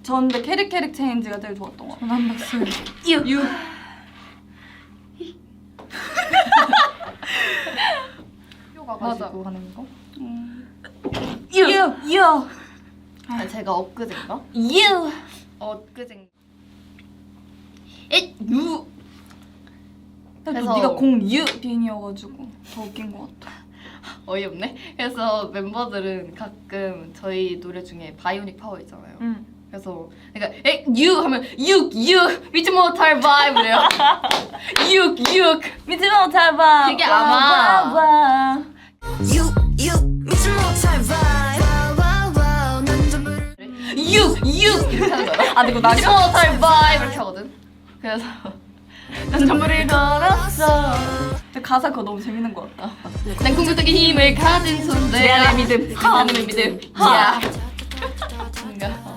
전 근데 캐릭 체인지가 제일 좋았던 것 같아요. 한 박수. 유. 가 가지고 하는 거. 유. 아, 제가 엊그제인가? 유. 엊그제. 유. 그래서- 네가 02빈이어가지고 더 웃긴 것 같아. 어이없네. 그래서 멤버들은 가끔 저희 노래 중에 바이오닉 파워 있잖아요. 그래서 그러니까 유 하면 유 믿지 못할 바이브래요. 유 믿지 못할 바. 그게 아마 믿지 못할 vibe. 유 이렇게 하는 거야. 아 근데 이거 믿지 못할 바이브 이렇게 하거든. 그래서 난 전부를 걸었어. 근데 가사 그거 너무 재밌는 것 같다. 난 궁극적인 힘을 가진 손 내가 믿음 하나님의 믿음. 야. 뭔가